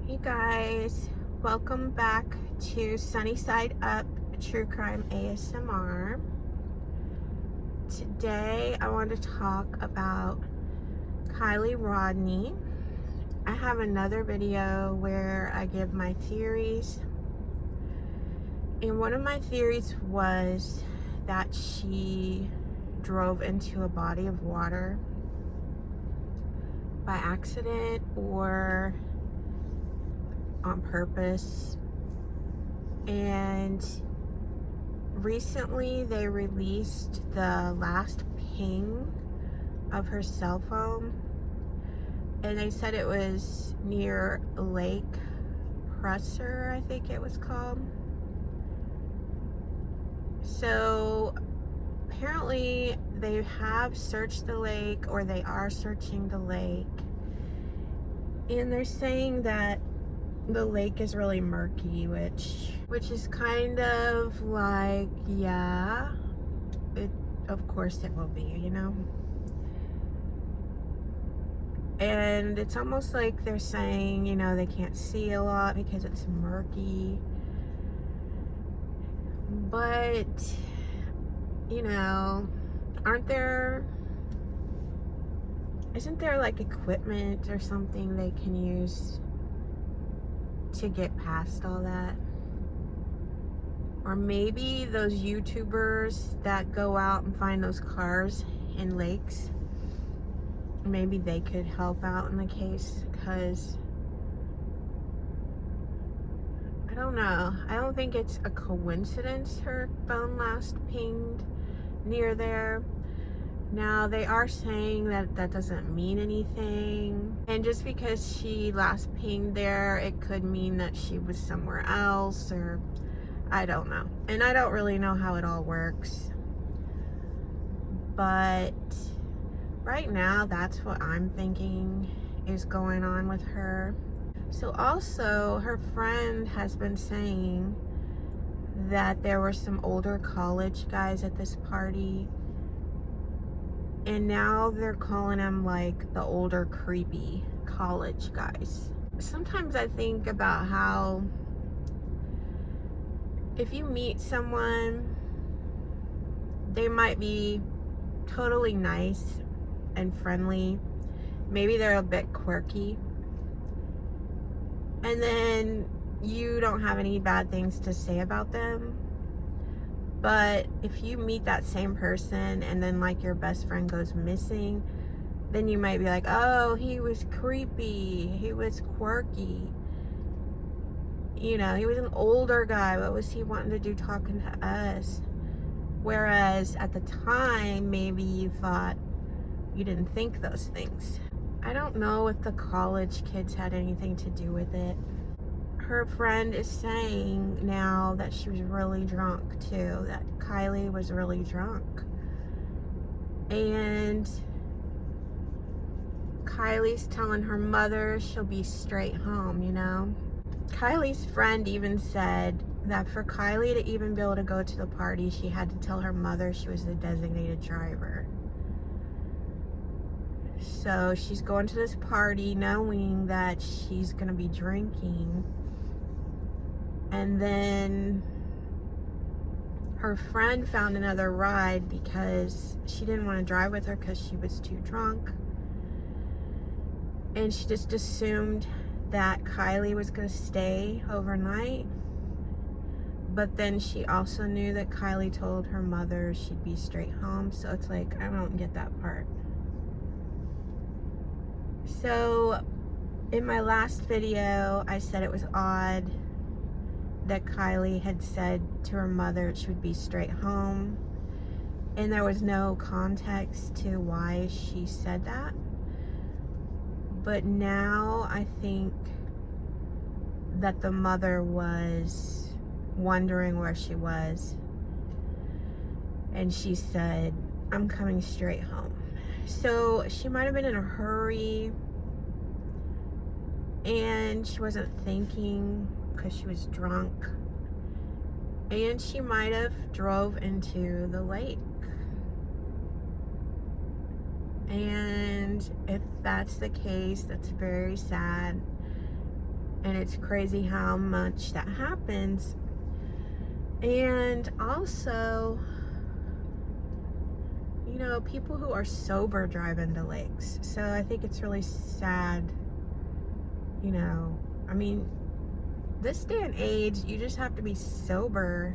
Hey guys, welcome back to Sunny Side Up True Crime ASMR. Today I want to talk about Kiely Rodni. I have another video where I give my theories, and one of my theories was that she drove into a body of water by accident or on purpose. And recently they released the last ping of her cell phone, and they said it was near Lake Presser, I think it was called. So apparently they have searched the lake, or they are searching the lake, and they're saying that the lake is really murky, which is kind of like, yeah, of course it will be, you know. And it's almost like they're saying, you know, they can't see a lot because it's murky. But, you know, isn't there like equipment or something they can use to get past all that? Or maybe those YouTubers that go out and find those cars in lakes, maybe they could help out in the case, because I don't know. I don't think it's a coincidence her phone last pinged near there. Now, they are saying that that doesn't mean anything. And just because she last pinged there, it could mean that she was somewhere else, or I don't know. And I don't really know how it all works. But right now, that's what I'm thinking is going on with her. So also, her friend has been saying that there were some older college guys at this party, and now they're calling them like the older creepy college guys. Sometimes I think about how if you meet someone, they might be totally nice and friendly, maybe they're a bit quirky, and then you don't have any bad things to say about them. But if you meet that same person and then like your best friend goes missing, then you might be like, oh, he was creepy, he was quirky, you know, he was an older guy, what was he wanting to do talking to us? Whereas at the time, maybe you thought, you didn't think those things. I don't know if the college kids had anything to do with it. Her friend is saying now that she was really drunk too, that Kiely was really drunk. And Kylie's telling her mother she'll be straight home, you know. Kylie's friend even said that for Kiely to even be able to go to the party, she had to tell her mother she was the designated driver. So she's going to this party knowing that she's gonna be drinking. And then her friend found another ride because she didn't want to drive with her because she was too drunk. And she just assumed that Kiely was going to stay overnight. But then she also knew that Kiely told her mother she'd be straight home. So it's like, I don't get that part. So in my last video, I said it was odd that Kiely had said to her mother she would be straight home, and there was no context to why she said that. But now I think that the mother was wondering where she was, and she said, I'm coming straight home. So she might have been in a hurry, and she wasn't thinking because she was drunk, and she might have drove into the lake. And if that's the case, that's very sad. And it's crazy how much that happens. And also, you know, people who are sober drive into lakes. So I think it's really sad, you know. I mean, this day and age, you just have to be sober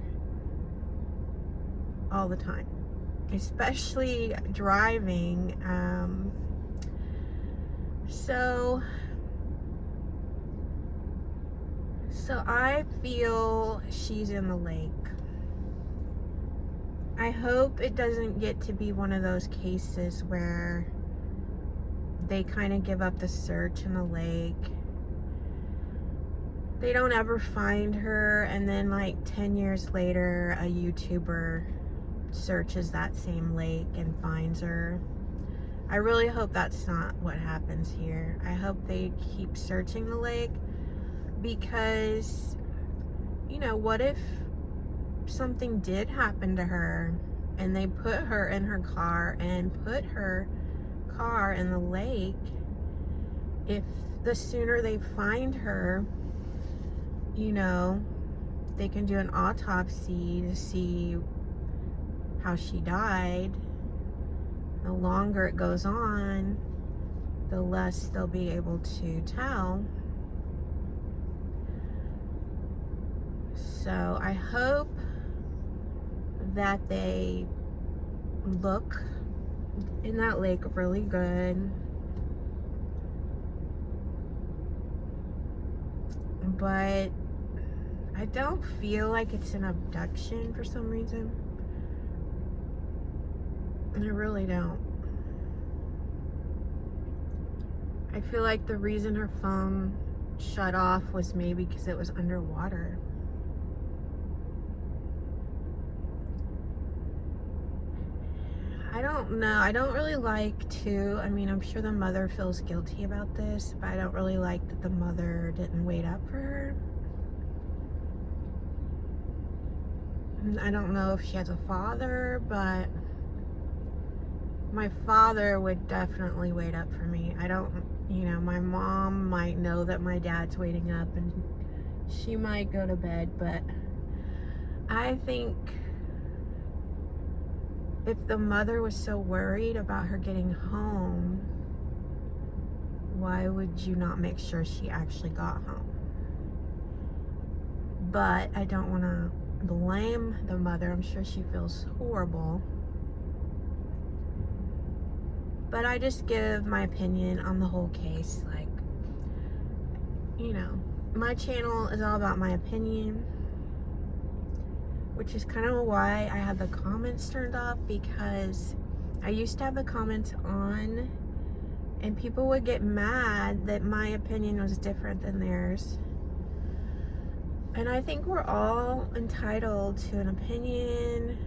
all the time, especially driving. So I feel she's in the lake. I hope it doesn't get to be one of those cases where they kind of give up the search in the lake. They don't ever find her, and then like 10 years later, a YouTuber searches that same lake and finds her. I really hope that's not what happens here. I hope they keep searching the lake, because, you know, what if something did happen to her and they put her in her car and put her car in the lake? If the sooner they find her, you know, they can do an autopsy to see how she died. The longer it goes on, the less they'll be able to tell. So I hope that they look in that lake really good. But I don't feel like it's an abduction for some reason. I really don't. I feel like the reason her phone shut off was maybe because it was underwater. I don't know. I don't really like to, I mean, I'm sure the mother feels guilty about this, but I don't really like that the mother didn't wait up for her. I don't know if she has a father, but my father would definitely wait up for me. I don't, you know, my mom might know that my dad's waiting up and she might go to bed, but I think if the mother was so worried about her getting home, why would you not make sure she actually got home? But I don't want to blame the mother. I'm sure she feels horrible. But I just give my opinion on the whole case. Like, you know, my channel is all about my opinion, which is kind of why I had the comments turned off, because I used to have the comments on and people would get mad that my opinion was different than theirs. And I think we're all entitled to an opinion.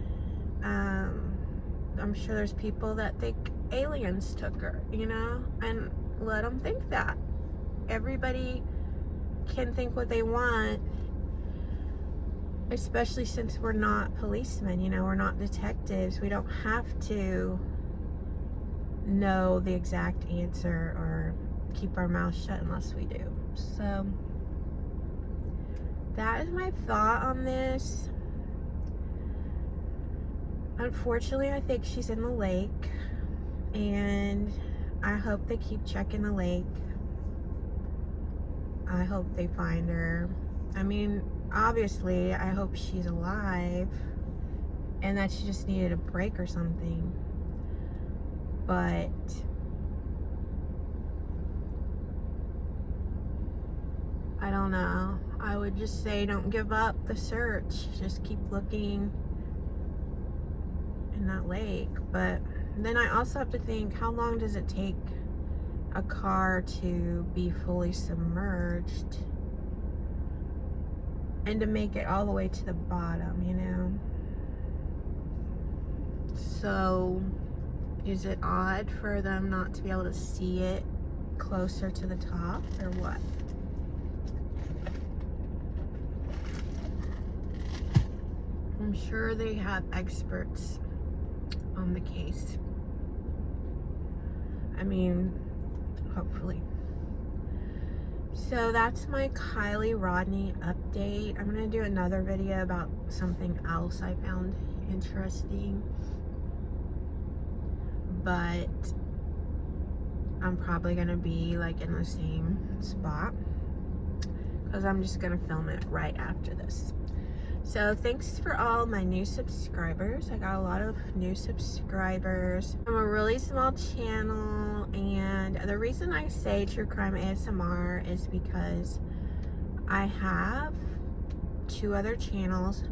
I'm sure there's people that think aliens took her, you know, and let them think that. Everybody can think what they want, especially since we're not policemen, you know, we're not detectives. We don't have to know the exact answer or keep our mouth shut unless we do. So that is my thought on this. Unfortunately, I think she's in the lake, and I hope they keep checking the lake. I hope they find her. I mean, obviously, I hope she's alive and that she just needed a break or something. But I don't know. I would just say don't give up the search. Just keep looking in that lake. But then I also have to think, how long does it take a car to be fully submerged and to make it all the way to the bottom, you know? So is it odd for them not to be able to see it closer to the top, or what? I'm sure they have experts on the case. I mean, hopefully. So that's my Kiely Rodni update. I'm gonna do another video about something else I found interesting, but I'm probably gonna be like in the same spot because I'm just gonna film it right after this. So thanks for all my new subscribers. I got a lot of new subscribers. I'm a really small channel, and the reason I say True Crime ASMR is because I have 2 other channels,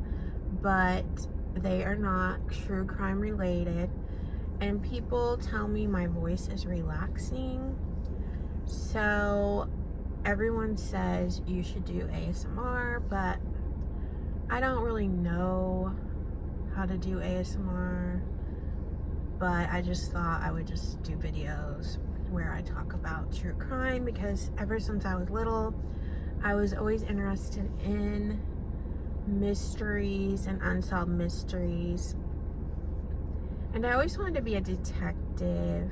but they are not true crime related, and people tell me my voice is relaxing, so everyone says you should do ASMR, but I don't really know how to do ASMR, but I just thought I would just do videos where I talk about true crime, because ever since I was little, I was always interested in mysteries and unsolved mysteries, and I always wanted to be a detective.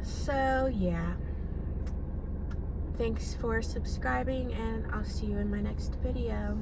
So yeah, thanks for subscribing, and I'll see you in my next video.